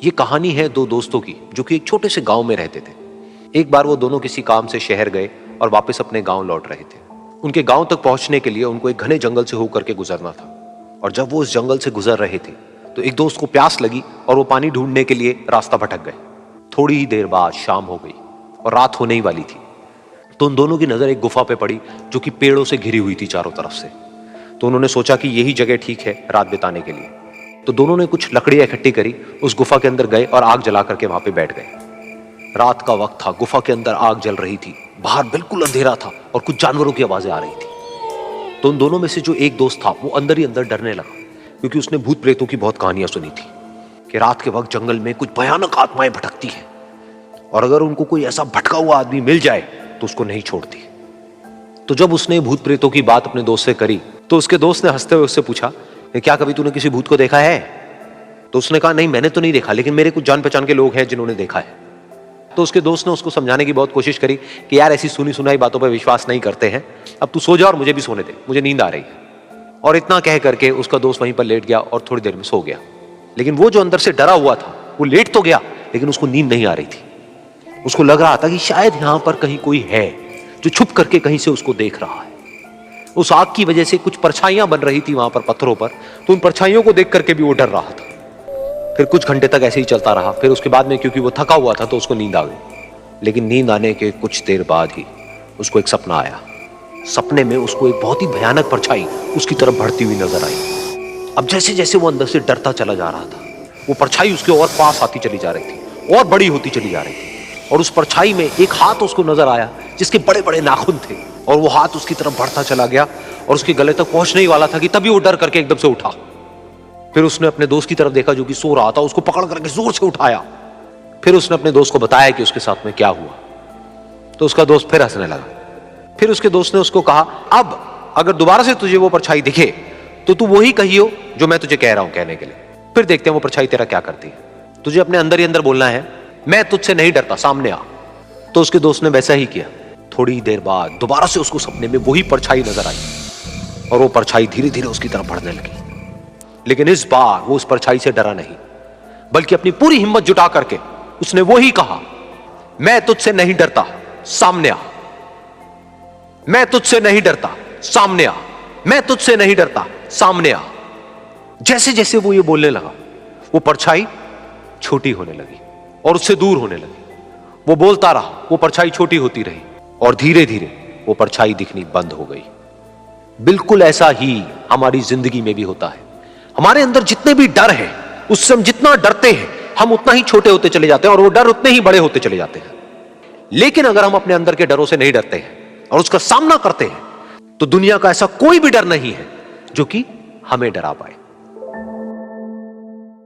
ये कहानी है दो दोस्तों की जो कि एक छोटे से गांव में रहते थे। एक बार वो दोनों किसी काम से शहर गए और वापस अपने गांव लौट रहे थे। उनके गांव तक पहुंचने के लिए उनको एक घने जंगल से होकर के गुजरना था। और जब वो उस जंगल से गुजर रहे थे तो एक दोस्त को प्यास लगी और वो पानी ढूंढने के लिए रास्ता भटक गए। थोड़ी ही देर बाद शाम हो गई और रात होने ही वाली थी। तो उन दोनों की नजर एक गुफा पे पड़ी जो कि पेड़ों से घिरी हुई थी चारों तरफ से। तो उन्होंने सोचा कि यही जगह ठीक है रात बिताने के लिए। तो दोनों ने कुछ लकड़ियां इकट्ठी करी, उस गुफा के अंदर गए और आग जला करके वहां पे बैठ गए। रात का वक्त था, गुफा के अंदर आग जल रही थी, बाहर बिल्कुल अंधेरा था और कुछ जानवरों की आवाजें आ रही थी। तो उन दोनों में से जो एक दोस्त था वो अंदर ही अंदर डरने लगा, क्योंकि उसने भूत प्रेतों की बहुत कहानियां सुनी थी कि रात के वक्त जंगल में कुछ भयानक आत्माएं भटकती हैं और अगर उनको कोई ऐसा भटका हुआ आदमी मिल जाए तो उसको नहीं छोड़ती। तो जब उसने भूत प्रेतों की बात अपने दोस्त से करी तो उसके दोस्त ने हंसते हुए उससे पूछा, क्या कभी तूने किसी भूत को देखा है? तो उसने कहा, नहीं मैंने तो नहीं देखा, लेकिन मेरे कुछ जान पहचान के लोग हैं जिन्होंने देखा है। तो उसके दोस्त ने उसको समझाने की बहुत कोशिश करी कि यार ऐसी सुनी सुनाई बातों पर विश्वास नहीं करते हैं, अब तू सो जा और मुझे भी सोने दे, मुझे नींद आ रही है। और इतना कह करके उसका दोस्त वहीं पर लेट गया और थोड़ी देर में सो गया। लेकिन वो जो अंदर से डरा हुआ था वो लेट तो गया, लेकिन उसको नींद नहीं आ रही थी। उसको लग रहा था कि शायद यहां पर कहीं कोई है जो छुप करके कहीं से उसको देख रहा है। उस आग की वजह से कुछ परछाइयां बन रही थी वहां पर पत्थरों पर, तो उन परछाइयों को देख करके भी वो डर रहा था। फिर कुछ घंटे तक ऐसे ही चलता रहा। फिर उसके बाद में क्योंकि वो थका हुआ था तो उसको नींद आ गई। लेकिन नींद आने के कुछ देर बाद ही उसको एक सपना आया। सपने में उसको एक बहुत ही भयानक परछाई उसकी तरफ बढ़ती हुई नजर आई। अब जैसे जैसे वो अंदर से डरता चला जा रहा था, वो परछाई उसके और पास आती चली जा रही थी और बड़ी होती चली जा रही थी। और उस परछाई में एक हाथ उसको नजर आया जिसके बड़े बड़े नाखून थे, और वो हाथ उसकी तरफ बढ़ता चला गया और उसके गले तक पहुंचने ही वाला था कि तभी वो डर करके एकदम से उठा। फिर उसने अपने दोस्त की तरफ देखा जो कि सो रहा था, उसको पकड़ करके जोर से उठाया। फिर उसने अपने दोस्त को बताया कि उसके साथ में क्या हुआ। तो उसका दोस्त फिर हंसने लगा। फिर उसके दोस्त ने उसको कहा, अब अगर दोबारा से तुझे वो परछाई दिखे तो तू वही कहियो जो मैं तुझे कह रहा हूं कहने के लिए, फिर देखते हैं वो परछाई तेरा क्या करती है। तुझे अपने अंदर ही अंदर बोलना है, मैं तुझसे नहीं डरता, सामने आ। तो उसके दोस्त ने वैसा ही किया। थोड़ी देर बाद दोबारा से उसको सपने में वही परछाई नजर आई और वो परछाई धीरे धीरे उसकी तरफ बढ़ने लगी। लेकिन इस बार वो उस परछाई से डरा नहीं, बल्कि अपनी पूरी हिम्मत जुटा करके उसने वही कहा, मैं तुझसे नहीं डरता, सामने आ। मैं तुझसे नहीं डरता, सामने आ। मैं तुझसे नहीं डरता, सामने आ। जैसे जैसे वो ये बोलने लगा वो परछाई छोटी होने लगी और उससे दूर होने लगी। वो बोलता रहा, वो परछाई छोटी होती रही और धीरे धीरे वो परछाई दिखनी बंद हो गई। बिल्कुल ऐसा ही हमारी जिंदगी में भी होता है। हमारे अंदर जितने भी डर हैं, उससे हम जितना डरते हैं हम उतना ही छोटे होते चले जाते हैं और वो डर उतने ही बड़े होते चले जाते हैं। लेकिन अगर हम अपने अंदर के डरों से नहीं डरते हैं और उसका सामना करते हैं तो दुनिया का ऐसा कोई भी डर नहीं है जो कि हमें डरा पाए।